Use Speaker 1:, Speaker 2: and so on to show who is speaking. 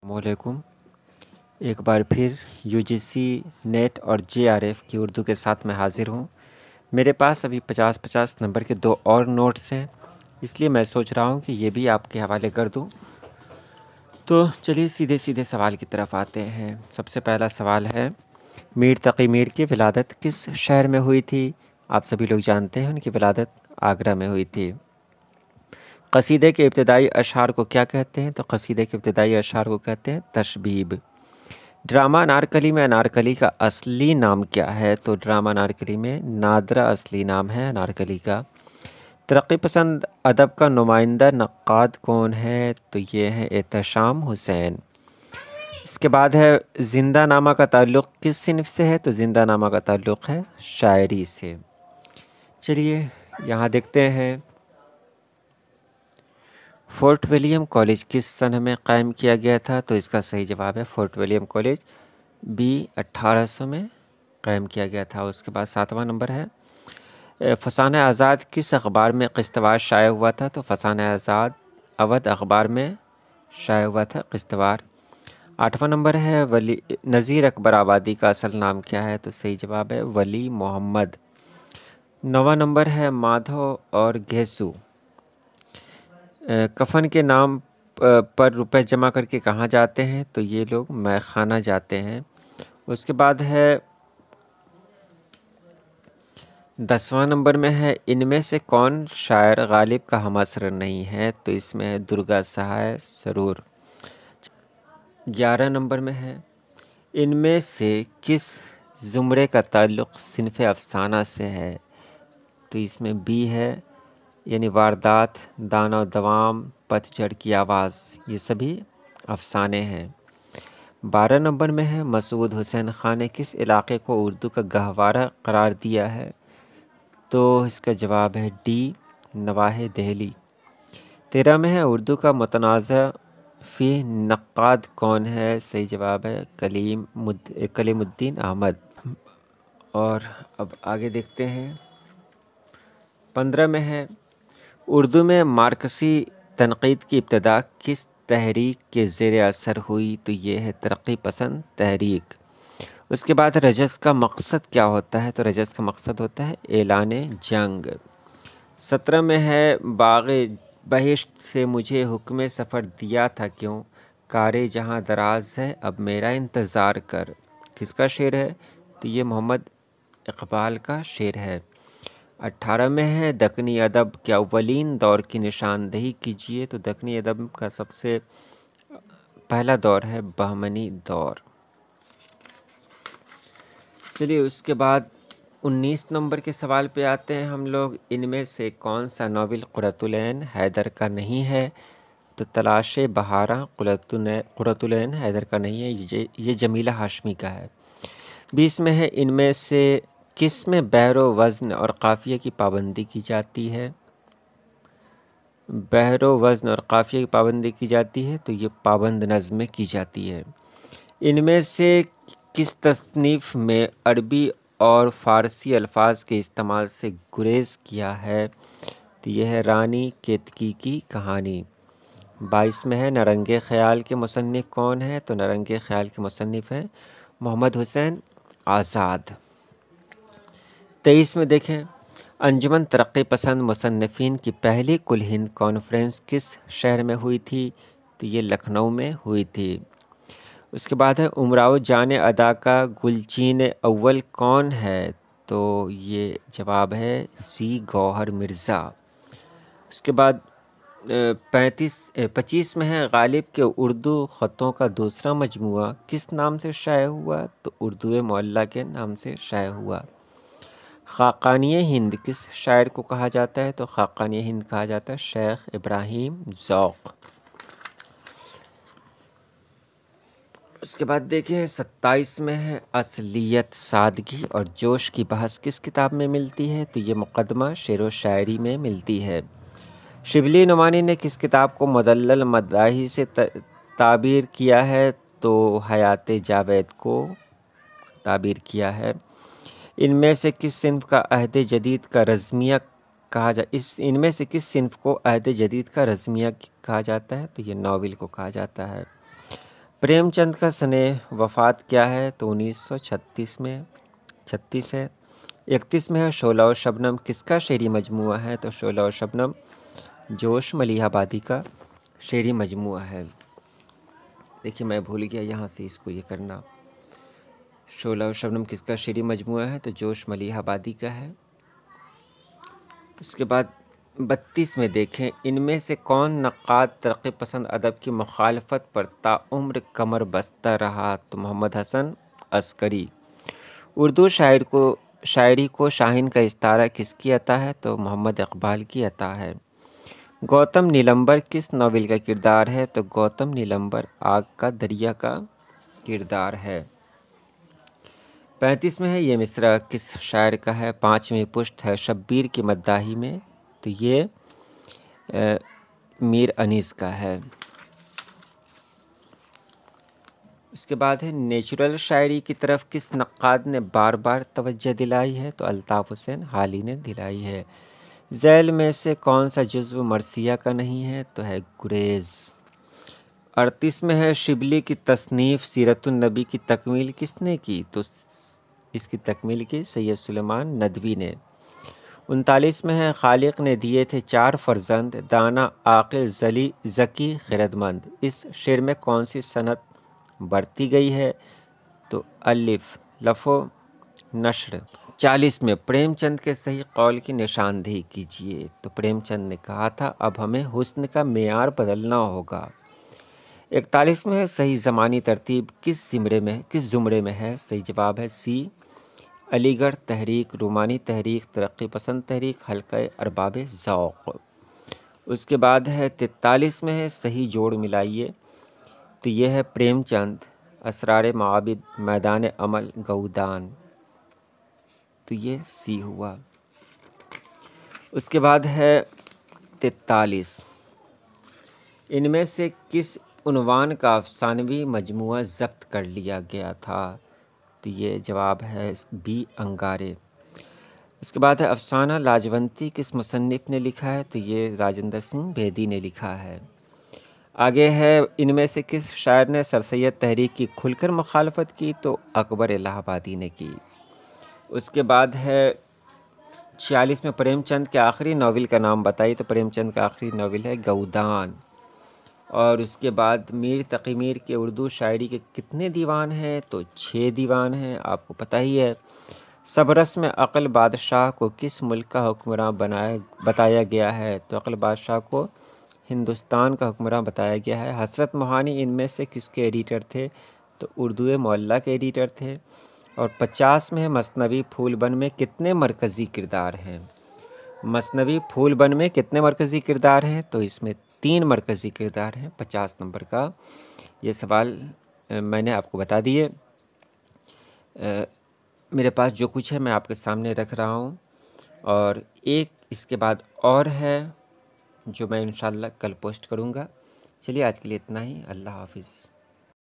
Speaker 1: السلام علیکم۔ ایک بار پھر UGC نیٹ اور JRF کی اردو کے ساتھ میں حاضر ہوں۔ میرے پاس ابھی 50 نمبر کے 2 اور نوٹس ہیں، اس لیے میں سوچ رہا ہوں کہ یہ بھی آپ کے حوالے کر دوں۔ تو چلیے سیدھے سوال کی طرف آتے ہیں۔ سب سے پہلا سوال ہے، میر تقی میر کی ولادت کس شہر میں ہوئی تھی؟ آپ سبھی لوگ جانتے ہیں ان کی ولادت آگرہ میں ہوئی تھی۔ قصیدے کے ابتدائی اشعار کو کیا کہتے ہیں؟ تو قصیدے کے ابتدائی اشعار کو کہتے ہیں تشبیب۔ ڈرامہ انارکلی میں انارکلی کا اصلی نام کیا ہے؟ تو ڈرامہ انارکلی میں نادرہ اصلی نام ہے انارکلی کا۔ ترقی پسند ادب کا نمائندہ نقاد کون ہے؟ تو یہ ہے احتشام حسین۔ اس کے بعد ہے زندہ نامہ کا تعلق کس صنف سے ہے؟ تو زندہ نامہ کا تعلق ہے شاعری سے۔ چلیے یہاں دیکھتے ہیں، فورٹ ولیم کالج کس سنہ میں قائم کیا گیا تھا؟ تو اس کا صحیح جواب ہے فورٹ ولیم کالج 1800 میں قائم کیا گیا تھا۔ اس کے بعد 7واں نمبر ہے، فسانہ آزاد کس اخبار میں قسط وار شائع ہوا تھا؟ تو فسانہ آزاد اودھ اخبار میں شائع ہوا تھا قسط وار۔ 8واں نمبر ہے، نذیر اکبر آبادی کا اصل نام کیا ہے؟ تو صحیح جواب ہے ولی محمد۔ 9واں نمبر ہے، مادھو اور گھیسو کفن کے نام پر روپے جمع کر کے کہاں جاتے ہیں؟ تو یہ لوگ مے خانہ جاتے ہیں۔ اس کے بعد ہے 10واں نمبر میں ہے، ان میں سے کون شاعر غالب کا ہم عصر نہیں ہے؟ تو اس میں ہے درگا سہائے سرور۔ 11 نمبر میں ہے، ان میں سے کس زمرے کا تعلق صنف افسانہ سے ہے؟ تو اس میں بی ہے، یعنی واردات، دانہ و دوام، پتھ جھڑ کی آواز، یہ سبھی افسانے ہیں۔ 12 نمبر میں ہے، مسعود حسین خان نے کس علاقے کو اردو کا گہوارہ قرار دیا ہے؟ تو اس کا جواب ہے ڈی، نواح دہلی۔ 13 میں ہے، اردو کا متنازع فی نقاد کون ہے؟ صحیح جواب ہے کلیم الدین احمد۔ اور اب آگے دیکھتے ہیں، 15 میں ہے، اردو میں مارکسی تنقید کی ابتدا کس تحریک کے زیر اثر ہوئی؟ تو یہ ہے ترقی پسند تحریک۔ اس کے بعد رجز کا مقصد کیا ہوتا ہے؟ تو رجز کا مقصد ہوتا ہے اعلان جنگ۔ 17 میں ہے، باغ بہشت سے مجھے حکم سفر دیا تھا کیوں؟ کار جہاں دراز ہے اب میرا انتظار کر، کس کا شعر ہے؟ تو یہ محمد اقبال کا شعر ہے۔ 18 میں ہے، دکنی ادب کے اولین دور کی نشاندہی کیجیے؟ تو دکنی ادب کا سب سے پہلا دور ہے بہمنی دور۔ چلیے اس کے بعد 19 نمبر کے سوال پہ آتے ہیں ہم لوگ، ان میں سے کون سا ناول قرۃ العین حیدر کا نہیں ہے؟ تو تلاش بہارا قرۃ العین حیدر کا نہیں ہے، یہ جمیلہ ہاشمی کا ہے۔ 20 میں ہے، ان میں سے کس میں بحر و وزن اور قافیہ کی پابندی کی جاتی ہے؟ بحر و وزن اور قافیہ کی پابندی کی جاتی ہے، تو یہ پابند نظم میں کی جاتی ہے۔ ان میں سے کس تصنیف میں عربی اور فارسی الفاظ کے استعمال سے گریز کیا ہے؟ تو یہ ہے رانی کیتکی کی کہانی۔ 22 میں ہے، نرنگ خیال کے مصنف کون ہے؟ تو نرنگ خیال کے مصنف ہیں محمد حسین آزاد۔ 23 میں دیکھیں، انجمن ترقی پسند مصنفین کی پہلی کل ہند کانفرنس کس شہر میں ہوئی تھی؟ تو یہ لکھنؤ میں ہوئی تھی۔ اس کے بعد ہے، امراؤ جان ادا کا گلچین اول کون ہے؟ تو یہ جواب ہے سی، گوہر مرزا۔ اس کے بعد 25 میں ہے، غالب کے اردو خطوں کا دوسرا مجموعہ کس نام سے شائع ہوا؟ تو اردو معلیٰ کے نام سے شائع ہوا۔ خاقانیِ ہند کس شاعر کو کہا جاتا ہے؟ تو خاقانیِ ہند کہا جاتا ہے شیخ ابراہیم ذوق۔ اس کے بعد دیکھیں 27 میں ہے، اصلیت، سادگی اور جوش کی بحث کس کتاب میں ملتی ہے؟ تو یہ مقدمہ شعر و شاعری میں ملتی ہے۔ شبلی نعمانی نے کس کتاب کو مدلل مداحی سے تعبیر کیا ہے؟ تو حیات جاوید کو تعبیر کیا ہے۔ ان میں سے کس صنف کا عہد جدید کا رزمیہ ان میں سے کس صنف کو عہد جدید کا رزمیہ کہا جاتا ہے؟ تو یہ ناول کو کہا جاتا ہے۔ پریم چند کا سن وفات کیا ہے؟ تو 1936 میں 36 ہے۔ 31 میں ہے شعلہ و شبنم کس کا شعری مجموعہ ہے؟ تو شعلہ و شبنم جوش ملیح آبادی کا شعری مجموعہ ہے۔ دیکھیے میں بھول گیا یہاں سے اس کو یہ کرنا۔ شعلہ و شبنم کس کا شعری مجموعہ ہے؟ تو جوش ملیح آبادی کا ہے۔ اس کے بعد 32 میں دیکھیں، ان میں سے کون نقاد ترقی پسند ادب کی مخالفت پر تاعمر کمر بستہ رہا؟ تو محمد حسن عسکری۔ اردو شاعری کو شاہین کا استعارہ کس کی عطا ہے؟ تو محمد اقبال کی عطا ہے۔ گوتم نیلمبر کس ناول کا کردار ہے؟ تو گوتم نیلمبر آگ کا دریا کا کردار ہے۔ 35 میں ہے، یہ مصرع کس شاعر کا ہے؟ 5ویں پشت ہے شبیر کی مداحی میں، تو یہ میر انیس کا ہے۔ اس کے بعد ہے نیچرل شاعری کی طرف کس نقاد نے بار بار توجہ دلائی ہے؟ تو الطاف حسین حالی نے دلائی ہے۔ ذیل میں سے کون سا جزو مرثیہ کا نہیں ہے؟ تو ہے گریز۔ 38 میں ہے شبلی کی تصنیف سیرت النبی کی تکمیل کس نے کی؟ تو اس کی تکمیل کی سید سلیمان ندوی نے۔ 39 میں ہے خالق نے دیے تھے 4 فرزند، دانا عاقل ذکی خردمند، اس شعر میں کون سی صنعت برتی گئی ہے؟ تو الف لف و نشر۔ 40 میں پریم چند کے صحیح قول کی نشاندہی کیجیے۔ تو پریم چند نے کہا تھا اب ہمیں حسن کا معیار بدلنا ہوگا۔ 41 میں ہے صحیح زمانی ترتیب کس زمرے میں ہے؟ صحیح جواب ہے سی، علی گڑھ تحریک، رومانی تحریک، ترقی پسند تحریک، حلقہ ارباب ذوق۔ اس کے بعد ہے 43 میں ہے صحیح جوڑ ملائیے، تو یہ ہے پریم چند، اسرار معابد، میدان عمل، گؤدان، تو یہ سی ہوا۔ اس کے بعد ہے 43، ان میں سے کس عنوان کا افسانوی مجموعہ ضبط کر لیا گیا تھا؟ تو یہ جواب ہے بی، انگارے۔ اس کے بعد ہے افسانہ لاجونتی کس مصنف نے لکھا ہے؟ تو یہ راجندر سنگھ بیدی نے لکھا ہے۔ آگے ہے ان میں سے کس شاعر نے سر سید تحریک کی کھل کر مخالفت کی؟ تو اکبر الہ آبادی نے کی۔ اس کے بعد ہے 46 میں پریم چند کے آخری ناول کا نام بتائی، تو پریم چند کا آخری ناول ہے گؤدان۔ اور اس کے بعد میر تقی میر کے اردو شاعری کے کتنے دیوان ہیں؟ تو 6 دیوان ہیں، آپ کو پتہ ہی ہے۔ سبرس میں عقل بادشاہ کو کس ملک کا حکمراں بتایا گیا ہے؟ تو عقل بادشاہ کو ہندوستان کا حکمراں بتایا گیا ہے۔ حسرت موہانی ان میں سے کس کے ایڈیٹر تھے؟ تو اردو معلیٰ کے ایڈیٹر تھے۔ اور 50 میں مثنوی پھول بن میں کتنے مرکزی کردار ہیں؟ مثنوی پھول بن میں کتنے مرکزی کردار ہیں؟ تو اس میں 3 مرکزی کردار ہیں۔ 50 نمبر کا یہ سوال میں نے آپ کو بتا دیے۔ میرے پاس جو کچھ ہے میں آپ کے سامنے رکھ رہا ہوں، اور ایک اس کے بعد اور ہے جو میں انشاءاللہ کل پوسٹ کروں گا۔ چلیے آج کے لیے اتنا ہی، اللہ حافظ۔